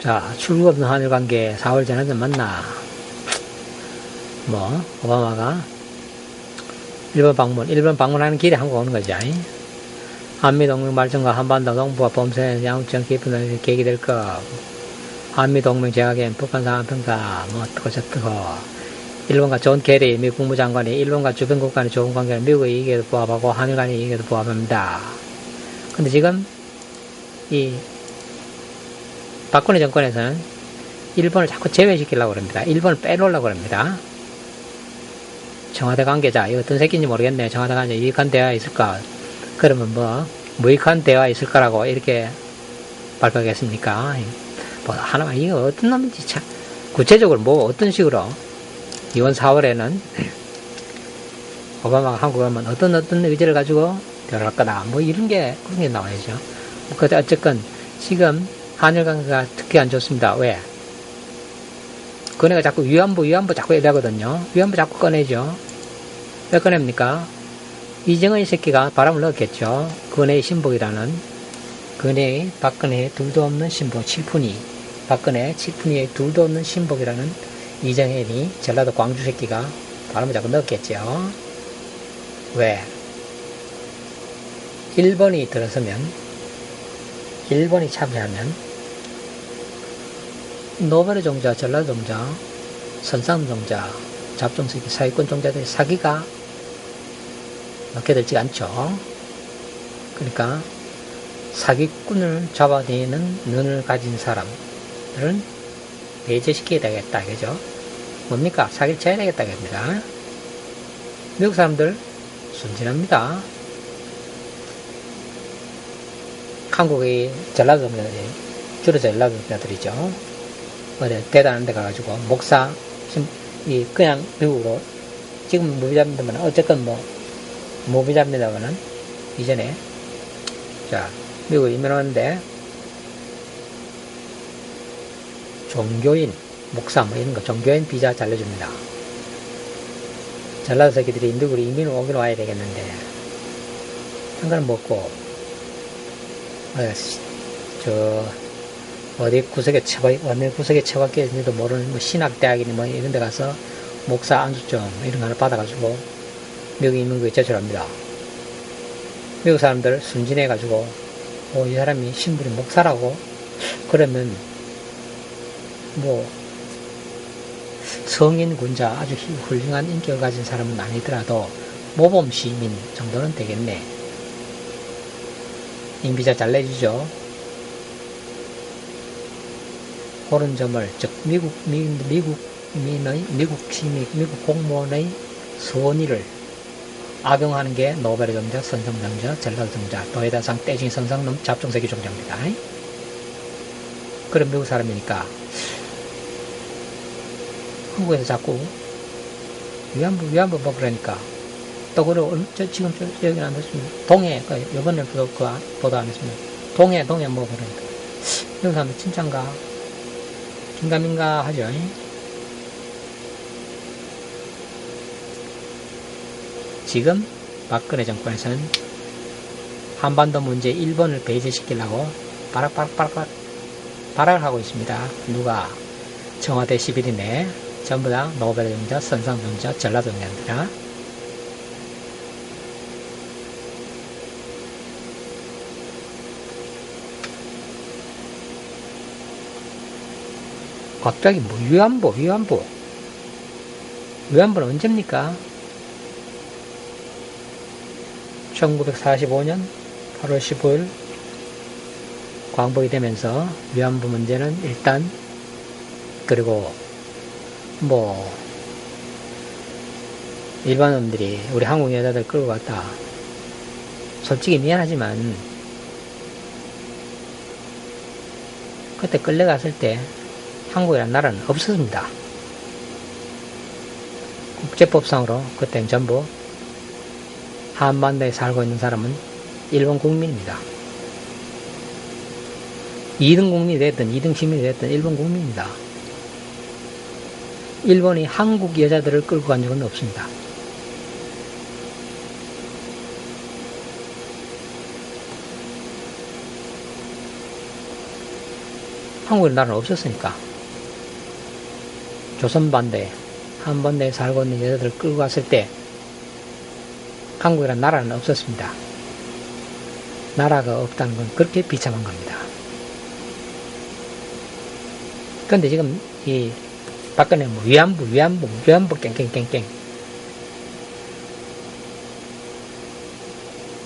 자, 출구 없는 한일 관계 4월 전에는 맞나? 오바마가 일본 방문하는 길에 한국 오는 거죠. 한미동맹 발전과 한반도 동북아 범죄 양국적 깊은 계기 될 거. 한미동맹 재확인, 북한 상황 평가, 어떻고 저떻고. 일본과 존 케리 미국 국무장관이 일본과 주변 국간의 좋은 관계를 미국의 이익에도 부합하고 한일 간의 이익에도 부합합니다. 근데 지금 이 박근혜 정권에서는 일본을 자꾸 제외시키려고 합니다. 일본을 빼놓으려고 합니다. 청와대 관계자, 이거 어떤 새끼인지 모르겠네. 청와대 관계자, 유익한 대화가 있을까? 그러면 무익한 대화가 있을까라고 이렇게 발표하겠습니까? 하나만, 이거 어떤 놈인지 참, 구체적으로 어떤 식으로, 이번 4월에는 오바마가 한국에 오면 어떤 의지를 가지고 대화를 할 거다. 그런 게 나와야죠. 어쨌건, 지금 한일 관계가 특히 안 좋습니다. 왜? 그네가 자꾸 위안부 자꾸 얘기하거든요. 위안부 자꾸 꺼내죠. 왜 꺼냅니까? 이정은 이 새끼가 바람을 넣었겠죠. 그네의 신복이라는, 그네의 박근혜의 둘도 없는 신복, 박근혜 칠푼이의 둘도 없는 신복이라는 이정현이 전라도 광주 새끼가 바람을 자꾸 넣었겠죠. 왜? 일본이 들어서면, 일본이 참여하면, 노벨의 종자, 전라도 종자, 선상 종자, 잡종새끼, 사기꾼 종자들의 사기가 넣게 되지 않죠. 그러니까 사기꾼을 잡아내는 눈을 가진 사람들은 배제시켜야 되겠다, 그죠? 뭡니까? 사기를 쳐야 되겠다, 그겁니다. 미국 사람들 순진합니다. 한국의 전라도 종자들이, 주로 전라도 종자들이죠. 대단한 데 가가지고, 그냥 미국으로, 지금 무비자입니다만, 어쨌건 무비자입니다만은, 이전에, 자, 미국에 이민하는데, 종교인, 목사, 이런 거, 종교인 비자 잘 내줍니다. 전라도 새끼들이 미국으로 이민을 오긴 와야 되겠는데, 상관은 먹고, 어느 구석에 처박혀 있는지도 모르는 신학대학이니 이런 데 가서 목사 안수증 이런 거 하나 받아가지고 미국 인민국에 제출합니다. 미국 사람들 순진해가지고 이 사람이 신분이 목사라고 그러면 성인 군자 아주 훌륭한 인격을 가진 사람은 아니더라도 모범 시민 정도는 되겠네. 인비자 잘 내주죠. 그런 점을, 즉, 미국 공무원의 선의를 악용하는 게 노벨의 종자, 선성종자, 전라도 종자, 도에다상 떼진 선상놈 잡종새끼 종자입니다. 그런 미국 사람이니까, 한국에서 자꾸 위안부 그러니까, 또 지금 여기 안 됐습니다. 동해, 요번에 보도 안 했습니다. 동해 그러니까. 미국 사람들 진짠가? 긴가민가 하죠. 지금 박근혜 정권에서는 한반도 문제 일본을 배제시키려고 발악을 하고 있습니다. 누가? 청와대 11인에 전부 다 노벨 종자, 선상 종자, 전라도 종자입니다. 갑자기 위안부는 언제입니까? 1945년 8월 15일 광복이 되면서 위안부 문제는 일단, 그리고 일반 놈들이 우리 한국 여자들 끌고 갔다. 솔직히 미안하지만 그때 끌려갔을 때 한국이라는 나라는 없었습니다. 국제법상으로 그때는 전부 한반도에 살고 있는 사람은 일본 국민입니다. 2등 국민이 됐든 2등 시민이 됐든 일본 국민입니다. 일본이 한국 여자들을 끌고 간 적은 없습니다. 한국에 나라는 없었으니까. 조선 반대에 한번 내에 살고 있는 여자들을 끌고 갔을 때 한국이라는 나라는 없었습니다. 나라가 없다는 건 그렇게 비참한 겁니다. 그런데 지금 이 박근혜 뭐 위안부 깽깽깽깽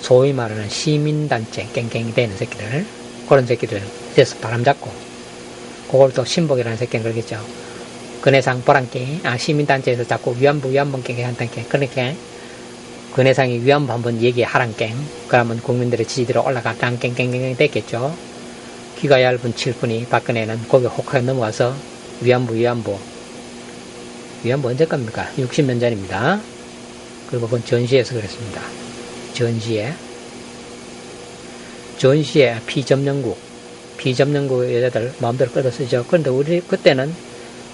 소위 말하는 시민단체 깽깽이 되는 새끼들, 그런 새끼들 그래서 바람잡고 그걸 또 신복이라는 새끼는 그러겠죠. 근해상 보란께 시민단체에서 자꾸 위안부 깽깽 한단께 그렇게 근해상이 위안부 한번 얘기하란깽 그러면 국민들의 지지대로 올라갔단 깽깽깽 됐겠죠. 귀가 얇은 칠푼이 박근혜는 거기 혹하게 넘어가서 위안부 언제 겁니까? 60년 전입니다. 그리고 그건 전시에서 그랬습니다. 전시에 피점령국 여자들 마음대로 끌어 쓰죠. 그런데 우리 그때는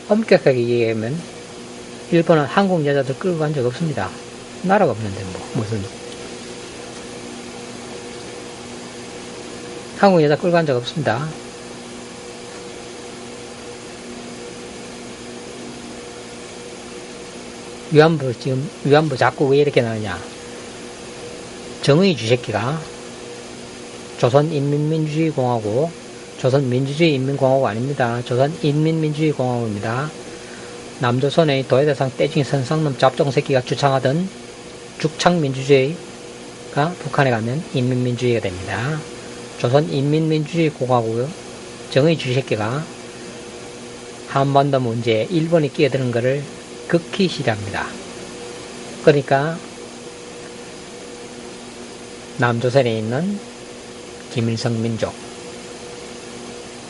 엄격하게 얘기하면 일본은 한국 여자들 끌고 간 적 없습니다. 나라가 없는데 무슨 한국 여자 끌고 간 적 없습니다. 위안부 자꾸 왜 이렇게 나오냐. 정의 주새끼가 조선인민민주주의공화국, 조선민주주의인민공화국 아닙니다. 조선인민민주주의공화국입니다. 남조선의 도에대상 떼징 선상놈 잡종새끼가 주창하던 죽창민주주의가 북한에 가면 인민민주주의가 됩니다. 조선인민민주주의공화국 정의 주새끼가 한반도 문제에 일본이 끼어드는 것을 극히 싫어합니다. 그러니까 남조선에 있는 김일성 민족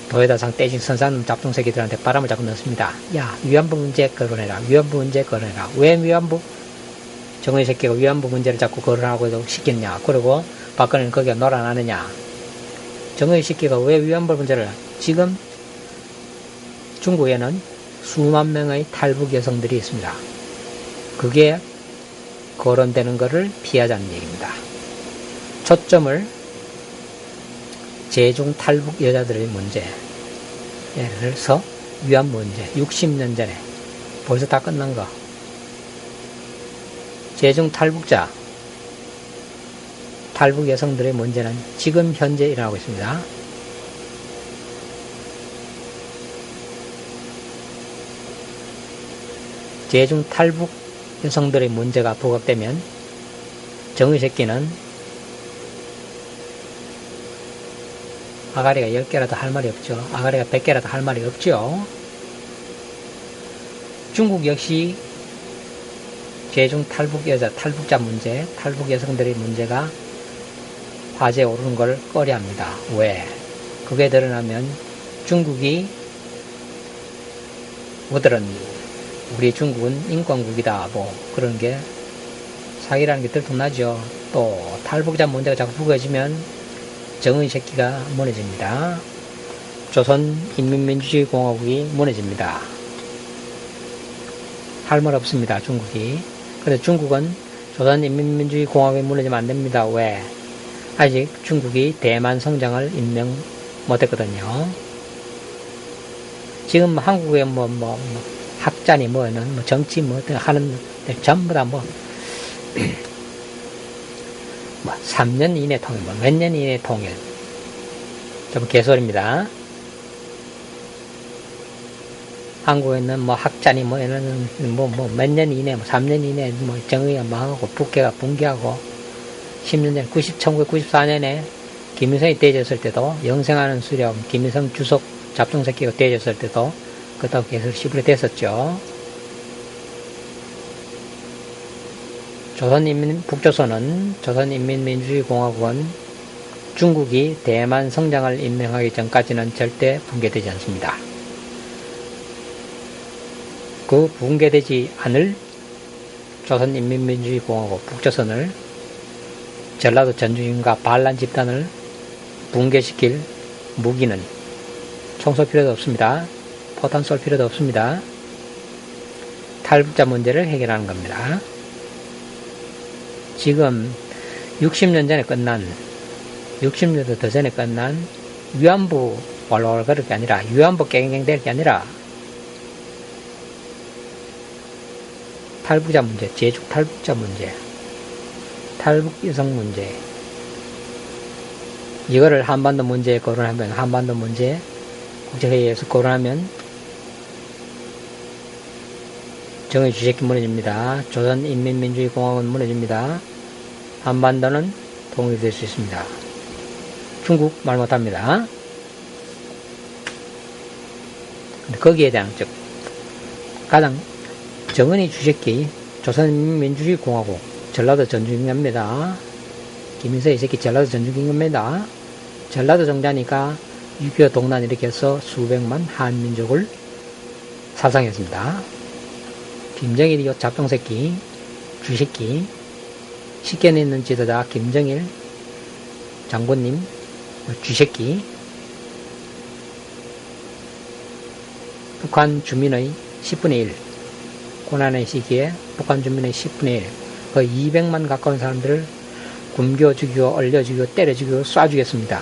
도에다상 떼진 선상놈 잡동새끼들한테 바람을 자꾸 넣습니다. 야, 위안부 문제 거론해라. 왜 위안부? 정의 새끼가 위안부 문제를 자꾸 거론하고 시켰냐. 그리고 박근혜는 거기에 놀아나느냐. 정의 새끼가 왜 위안부 문제를 지금 중국에는 수만 명의 탈북 여성들이 있습니다. 그게 거론되는 것을 피하자는 얘기입니다. 초점을 제중 탈북 여자들의 문제, 예를 들어서 위안부 문제, 60년 전에 벌써 다 끝난 거. 제중 탈북자, 탈북 여성들의 문제는 지금 현재 일어나고 있습니다. 제중 탈북 여성들의 문제가 부각되면 정의 새끼는 아가리가 10개라도 할 말이 없죠. 아가리가 100개라도 할 말이 없죠. 중국 역시 제중 탈북자 문제, 탈북 여성들의 문제가 화제에 오르는 걸 꺼려합니다. 왜? 그게 드러나면 중국이 우리 중국은 인권국이다 그런 게 사기라는 게 들통나죠. 또 탈북자 문제가 자꾸 부거지면 정의 새끼가 무너집니다. 조선인민민주주의공화국이 무너집니다. 할 말 없습니다. 중국이. 그래서 중국은 조선인민민주주의공화국이 무너지면 안 됩니다. 왜? 아직 중국이 대만 성장을 인정 못했거든요. 지금 한국에 학자니 정치 하는 전부 다 3년 이내 통일, 몇 년 이내 통일. 좀 개소리입니다. 한국에 있는 학자니 몇 년 이내, 3년 이내 정의가 망하고 북해가 붕괴하고 10년 전 1994년에 김일성이 떼졌을 때도 영생하는 수령 김일성 주석 잡종새끼가 떼졌을 때도 그렇다고 개소리 시부리 됐었죠. 북조선은 조선인민민주주의공화국은 중국이 대만 성장을 인정하기 전까지는 절대 붕괴되지 않습니다. 그 붕괴되지 않을 조선인민민주주의공화국 북조선을 전라도 전주인과 반란 집단을 붕괴시킬 무기는 총 쏠 필요도 없습니다. 포탄 쏠 필요도 없습니다. 탈북자 문제를 해결하는 겁니다. 지금 60년 전에 끝난 60년도 더 전에 끝난 위안부 월월 그럴 게 아니라 위안부 깽깽 될 게 아니라 탈북자 문제, 제주 탈북자 문제, 탈북 여성 문제, 이거를 한반도 문제에 거론하면, 한반도 문제 국제회의에서 거론하면 정의주체기 무너집니다. 조선인민민주주의공화국은 무너집니다. 한반도는 통일될 수 있습니다. 중국 말 못합니다. 거기에 대한 즉 가장 정은이 주석기 조선민주주의공화국 전라도 전주경입니다. 김인서 이 새끼 전라도 전주경입니다. 전라도 정자니까 6.25 동란 일으켜서 수백만 한민족을 살상했습니다. 김정일이 요 잡종새끼 주새끼 식견에 있는 지도자 김정일 장군님 주새끼 북한 주민의 10분의 1 고난의 시기에 북한 주민의 10분의 1 거의 200만 가까운 사람들을 굶겨 죽이고 얼려 죽이고 때려 죽이고 쏴 죽였습니다.